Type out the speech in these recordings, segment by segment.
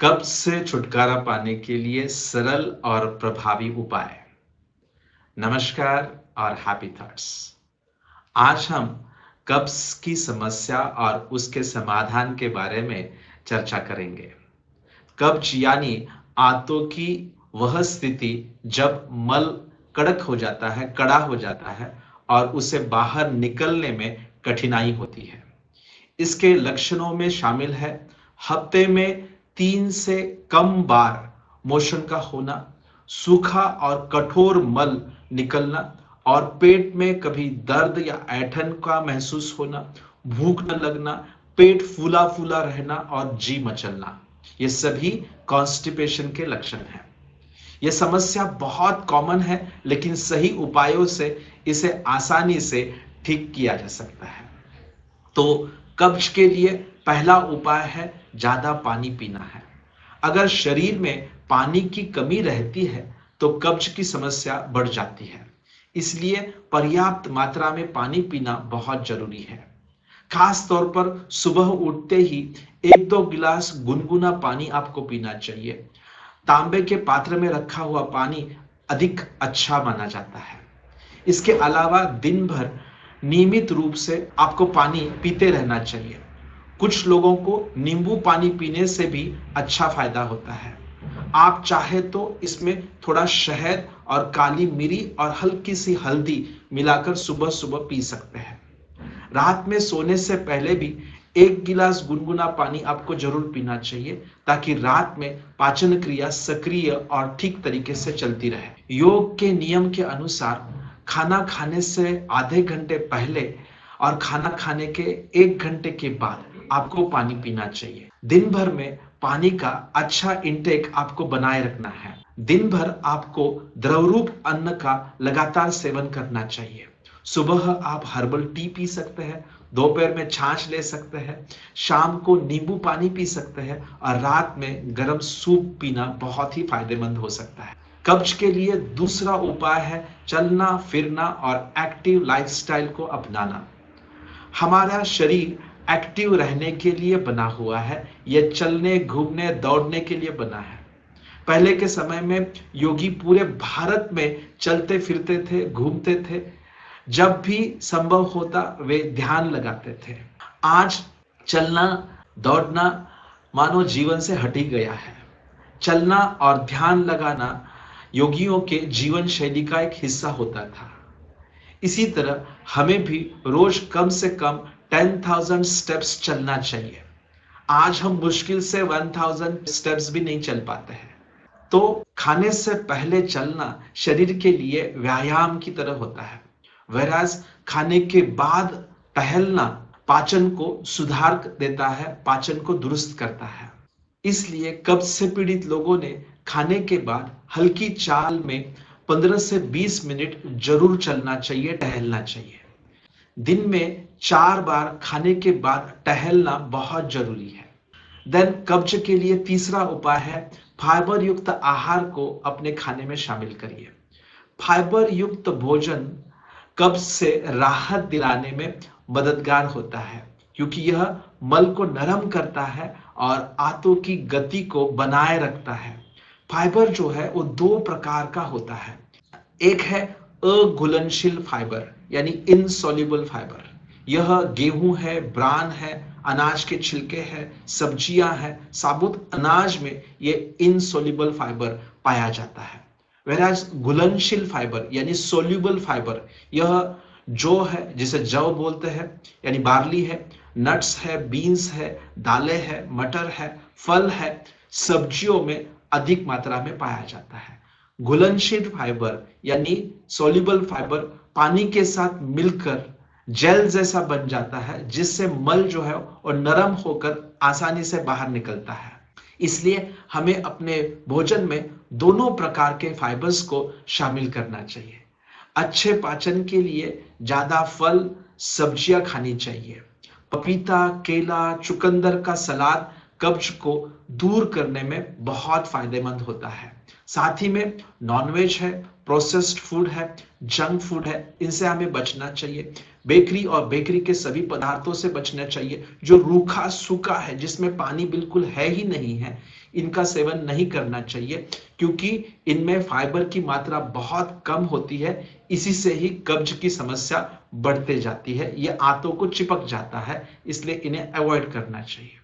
कब्ज से छुटकारा पाने के लिए सरल और प्रभावी उपाय। नमस्कार और हैप्पी थॉट्स। आज हम कब्ज की समस्या और उसके समाधान के बारे में चर्चा करेंगे। कब्ज यानी आंतों की वह स्थिति जब मल कड़क हो जाता है, कड़ा हो जाता है और उसे बाहर निकलने में कठिनाई होती है। इसके लक्षणों में शामिल है हफ्ते में 3 से कम बार मोशन का होना, सूखा और कठोर मल निकलना और पेट में कभी दर्द या ऐंठन का महसूस होना, भूख न लगना, पेट फूला फूला रहना और जी मचलना। ये सभी कॉन्स्टिपेशन के लक्षण हैं। यह समस्या बहुत कॉमन है, लेकिन सही उपायों से इसे आसानी से ठीक किया जा सकता है। तो कब्ज के लिए पहला उपाय है ज्यादा पानी पीना है। अगर शरीर में पानी की कमी रहती है तो कब्ज की समस्या बढ़ जाती है। इसलिए पर्याप्त मात्रा में पानी पीना बहुत जरूरी है। खास तौर पर सुबह उठते ही 1-2 गिलास गुनगुना पानी आपको पीना चाहिए। तांबे के पात्र में रखा हुआ पानी अधिक अच्छा माना जाता है। इसके अलावा दिन भर नियमित रूप से आपको पानी पीते रहना चाहिए। कुछ लोगों को नींबू पानी पीने से भी अच्छा फायदा होता है। आप चाहे तो इसमें थोड़ा शहद और काली मिरी और हल्की सी हल्दी मिलाकर सुबह सुबह पी सकते हैं। रात में सोने से पहले भी 1 गिलास गुनगुना पानी आपको जरूर पीना चाहिए, ताकि रात में पाचन क्रिया सक्रिय और ठीक तरीके से चलती रहे। योग के नियम के अनुसार खाना खाने से आधे घंटे पहले और खाना खाने के 1 घंटे के बाद आपको पानी पीना चाहिए। दिन भर में पानी का अच्छा इंटेक आपको बनाए रखना है। दिन भर आपको द्रवरूप अन्न का लगातार सेवन करना चाहिए। सुबह आप हर्बल टी पी सकते हैं, दोपहर में छाछ ले सकते हैं, शाम को नींबू पानी पी सकते हैं और रात में गर्म सूप पीना बहुत ही फायदेमंद हो सकता है। कब्ज के लिए दूसरा उपाय है चलना फिरना और एक्टिव लाइफस्टाइल को अपनाना। हमारा शरीर एक्टिव रहने के लिए बना हुआ है। यह चलने घूमने दौड़ने के लिए बना है। पहले के समय में योगी पूरे भारत में चलते फिरते थे, घूमते थे। जब भी संभव होता वे ध्यान लगाते थे। आज चलना दौड़ना मानव जीवन से हट ही गया है। चलना और ध्यान लगाना योगियों के जीवन शैली का एक हिस्सा होता था। इसी तरह हमें भी रोज कम से कम 10,000 स्टेप्स चलना चाहिए। आज हम मुश्किल से 1,000 स्टेप्स भी नहीं चल पाते हैं। तो खाने से पहले चलना शरीर के लिए व्यायाम की तरह होता है। वैराज खाने के बाद टहलना पाचन को सुधार देता है, पाचन को दुरुस्त करता है। इसलिए कब्ज से पीड़ित लोगों ने खाने के बाद हल्की चाल में 15 से 20 मिनट जरूर चलना चाहिए, टहलना चाहिए। दिन में 4 बार खाने के बाद टहलना बहुत जरूरी है। देन कब्ज के लिए तीसरा उपाय है फाइबर युक्त आहार को अपने खाने में शामिल करिए। फाइबर युक्त भोजन कब्ज से राहत दिलाने में मददगार होता है, क्योंकि यह मल को नरम करता है और आंतों की गति को बनाए रखता है। फाइबर जो है वो 2 प्रकार का होता है। एक है अघुलनशील फाइबर यानी इनसॉल्युबल फाइबर। यह गेहूं है, ब्रान है, अनाज के छिलके हैं, सब्जियां हैं, साबुत अनाज में ये इनसॉल्युबल फाइबर पाया जाता है। वैराज घुलनशील फाइबर यानी सोल्यूबल फाइबर, यह जो है जिसे जव बोलते हैं यानी बार्ली है, नट्स है, बीन्स है, दालें है, मटर है, फल है, सब्जियों में अधिक मात्रा में पाया जाता है। घुलनशील फाइबर यानी सोल्यूबल फाइबर पानी के साथ मिलकर जेल जैसा बन जाता है, जिससे मल जो है और नरम होकर आसानी से बाहर निकलता है। इसलिए हमें अपने भोजन में दोनों प्रकार के फाइबर्स को शामिल करना चाहिए। अच्छे पाचन के लिए ज्यादा फल सब्जियां खानी चाहिए। पपीता, केला, चुकंदर का सलाद कब्ज को दूर करने में बहुत फायदेमंद होता है। साथ ही में नॉनवेज है, प्रोसेस्ड फूड है, जंक फूड है, इनसे हमें बचना चाहिए। बेकरी और बेकरी के सभी पदार्थों से बचना चाहिए। जो रूखा सूखा है, जिसमें पानी बिल्कुल है ही नहीं है, इनका सेवन नहीं करना चाहिए, क्योंकि इनमें फाइबर की मात्रा बहुत कम होती है। इसी से ही कब्ज की समस्या बढ़ते जाती है, ये आंतों को चिपक जाता है, इसलिए इन्हें अवॉइड करना चाहिए।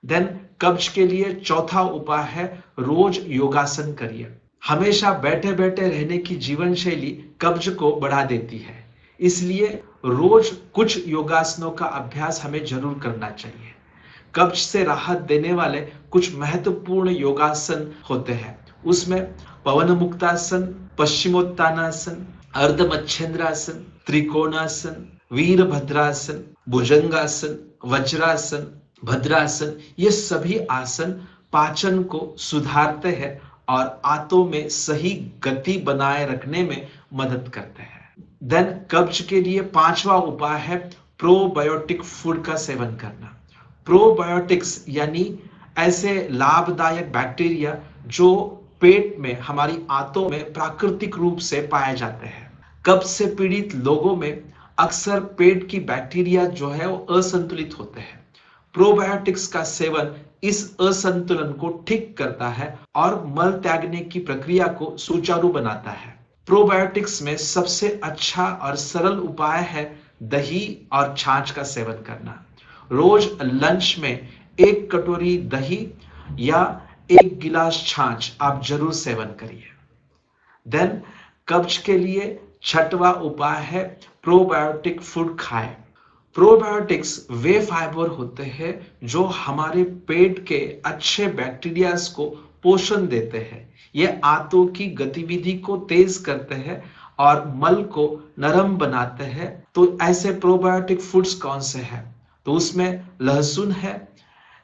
देन कब्ज के लिए चौथा उपाय है, रोज योगासन करिए। हमेशा बैठे बैठे रहने की जीवन शैली कब्ज को बढ़ा देती है, इसलिए रोज कुछ योगासनों का अभ्यास हमें जरूर करना चाहिए। कब्ज से राहत देने वाले कुछ महत्वपूर्ण योगासन होते हैं। उसमें पवन मुक्तासन, पश्चिमोत्तानासन, अर्ध मच्छेंद्रासन, त्रिकोणासन, वीरभद्रासन, भुजंगासन, वज्रासन, भद्रासन, ये सभी आसन पाचन को सुधारते हैं और आंतों में सही गति बनाए रखने में मदद करते हैं। देन कब्ज के लिए पांचवा उपाय है प्रोबायोटिक फूड का सेवन करना। प्रोबायोटिक्स यानी ऐसे लाभदायक बैक्टीरिया जो पेट में, हमारी आंतों में प्राकृतिक रूप से पाए जाते हैं। कब्ज से पीड़ित लोगों में अक्सर पेट की बैक्टीरिया जो है वो असंतुलित होते हैं। प्रोबायोटिक्स का सेवन इस असंतुलन को ठीक करता है और मल त्यागने की प्रक्रिया को सुचारू बनाता है। प्रोबायोटिक्स में सबसे अच्छा और सरल उपाय है दही और छाछ का सेवन करना। रोज लंच में 1 कटोरी दही या 1 गिलास छाछ आप जरूर सेवन करिए। देन कब्ज के लिए छठवां उपाय है प्रोबायोटिक फूड खाएं। प्रोबायोटिक्स वे फाइबर होते हैं जो हमारे पेट के अच्छे बैक्टीरियाज को पोषण देते हैं। ये आंतों की गतिविधि को तेज करते हैं और मल को नरम बनाते हैं। तो ऐसे प्रोबायोटिक फूड्स कौन से हैं? तो उसमें लहसुन है,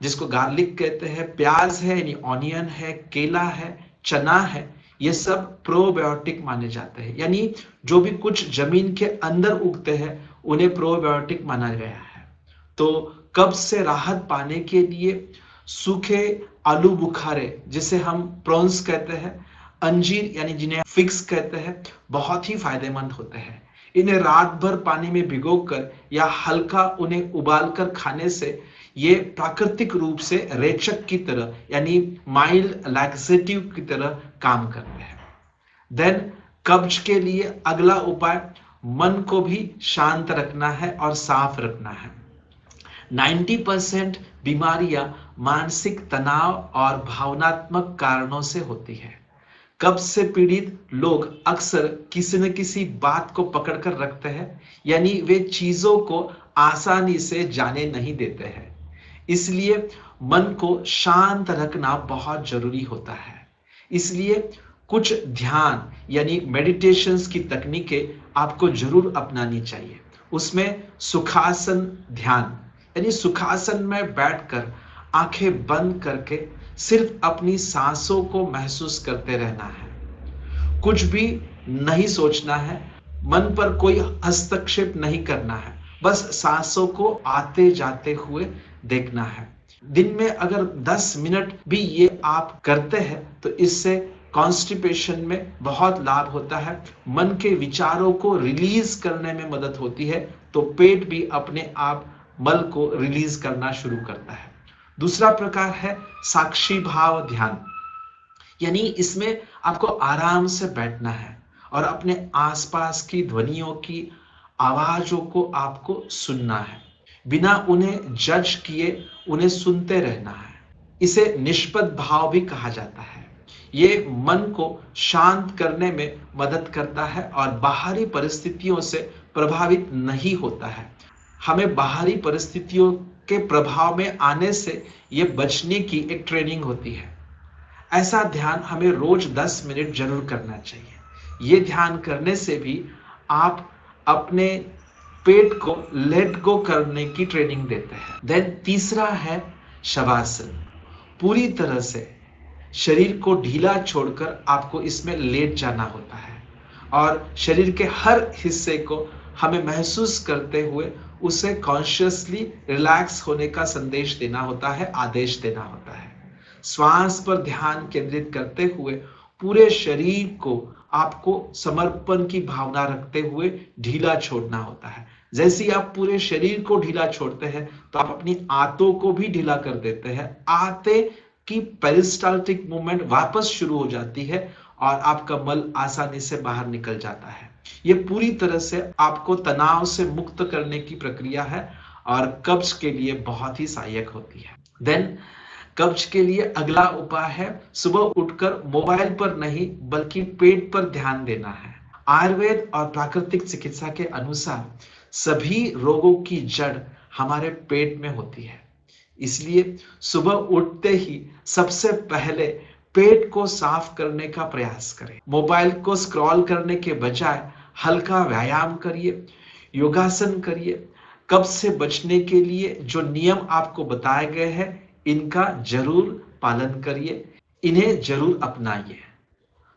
जिसको गार्लिक कहते हैं, प्याज है यानी ऑनियन है, केला है, चना है, ये सब प्रोबायोटिक माने जाते हैं। यानी जो भी कुछ जमीन के अंदर उगते हैं उन्हें प्रोबायोटिक माना गया है। तो कब्ज से राहत पाने के लिए सूखे आलू बुखारे, जिसे हम प्रॉन्स कहते हैं, अंजीर यानी जिन्हें फिग्स कहते हैं, बहुत ही फायदेमंद होते हैं। इन्हें रात भर पानी में भिगोकर या हल्का उन्हें उबालकर खाने से ये प्राकृतिक रूप से रेचक की तरह यानी माइल्ड लैक्सेटिव की तरह काम करते हैं। देन कब्ज के लिए अगला उपाय मन को भी शांत रखना है और साफ रखना है। 90% बीमारियां मानसिक तनाव और भावनात्मक कारणों से होती है। कब्ज से पीड़ित लोग अक्सर किसी न किसी बात को पकड़कर रखते हैं, यानी वे चीजों को आसानी से जाने नहीं देते हैं। इसलिए मन को शांत रखना बहुत जरूरी होता है। इसलिए कुछ ध्यान यानी मेडिटेशंस की तकनीकें आपको जरूर अपनानी चाहिए। उसमें सुखासन ध्यान यानी सुखासन में बैठकर आंखें बंद करके सिर्फ अपनी सांसों को महसूस करते रहना है। कुछ भी नहीं सोचना है, मन पर कोई हस्तक्षेप नहीं करना है, बस सांसों को आते जाते हुए देखना है। दिन में अगर 10 मिनट भी ये आप करते हैं तो इससे कॉन्स्टिपेशन में बहुत लाभ होता है। मन के विचारों को रिलीज करने में मदद होती है, तो पेट भी अपने आप मल को रिलीज करना शुरू करता है। दूसरा प्रकार है साक्षी भाव ध्यान, यानी इसमें आपको आराम से बैठना है और अपने आसपास की ध्वनियों की आवाजों को आपको सुनना है, बिना उन्हें जज किए उन्हें सुनते रहना है। इसे निष्पद भाव भी कहा जाता है। ये मन को शांत करने में मदद करता है और बाहरी परिस्थितियों से प्रभावित नहीं होता है। हमें बाहरी परिस्थितियों के प्रभाव में आने से ये बचने की एक ट्रेनिंग होती है। ऐसा ध्यान हमें रोज 10 मिनट जरूर करना चाहिए। ये ध्यान करने से भी आप अपने पेट को लेट गो करने की ट्रेनिंग देते हैं। देन तीसरा है शवासन। पूरी तरह से शरीर को ढीला छोड़कर आपको इसमें लेट जाना होता है और शरीर के हर हिस्से को हमें महसूस करते हुए उसे कॉन्शियसली रिलैक्स होने का संदेश देना होता है, आदेश देना होता है। श्वास पर ध्यान केंद्रित करते हुए पूरे शरीर को आपको समर्पण की भावना रखते हुए ढीला छोड़ना होता है। जैसे ही आप पूरे शरीर को ढीला छोड़ते हैं तो आप अपनी आंतों को भी ढीला कर देते हैं। आंतें की पेरिस्टाल्टिक मूवमेंट वापस शुरू हो जाती है और आपका मल आसानी से बाहर निकल जाता है। ये पूरी तरह से आपको तनाव से मुक्त करने की प्रक्रिया है और कब्ज के लिए बहुत ही सहायक होती है। देन कब्ज के लिए अगला उपाय है सुबह उठकर मोबाइल पर नहीं बल्कि पेट पर ध्यान देना है। आयुर्वेद और प्राकृतिक चिकित्सा के अनुसार सभी रोगों की जड़ हमारे पेट में होती है। इसलिए सुबह उठते ही सबसे पहले पेट को साफ करने का प्रयास करें। मोबाइल को स्क्रॉल करने के बजाय हल्का व्यायाम करिए, योगासन करिए। कब्ज से बचने के लिए जो नियम आपको बताए गए हैं इनका जरूर पालन करिए, इन्हें जरूर अपनाइए।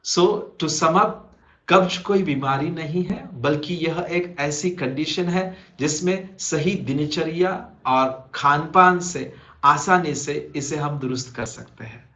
सो टू सम अप, कब्ज कोई बीमारी नहीं है बल्कि यह एक ऐसी कंडीशन है जिसमें सही दिनचर्या और खान-पान से आसानी से इसे हम दुरुस्त कर सकते हैं।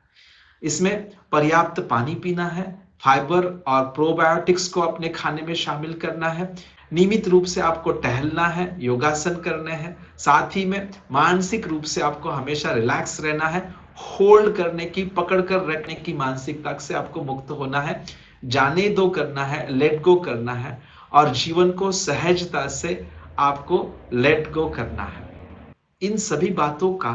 इसमें पर्याप्त पानी पीना है, फाइबर और प्रोबायोटिक्स को अपने खाने में शामिल करना है, नियमित रूप से आपको टहलना है, योगासन करने हैं, साथ ही में मानसिक रूप से आपको हमेशा रिलैक्स रहना है, होल्ड करने की, पकड़ कर रखने की मानसिकता से आपको मुक्त होना है, जाने दो करना है, लेट गो करना है और जीवन को सहजता से आपको लेट गो करना है। इन सभी बातों का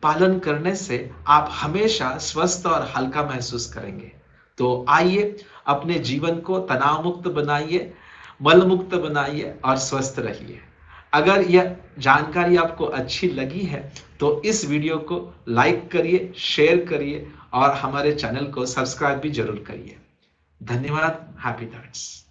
पालन करने से आप हमेशा स्वस्थ और हल्का महसूस करेंगे। तो आइए अपने जीवन को तनाव मुक्त बनाइए, मल मुक्त बनाइए और स्वस्थ रहिए। अगर यह जानकारी आपको अच्छी लगी है तो इस वीडियो को लाइक करिए, शेयर करिए और हमारे चैनल को सब्सक्राइब भी जरूर करिए। धन्यवाद। Happy thoughts.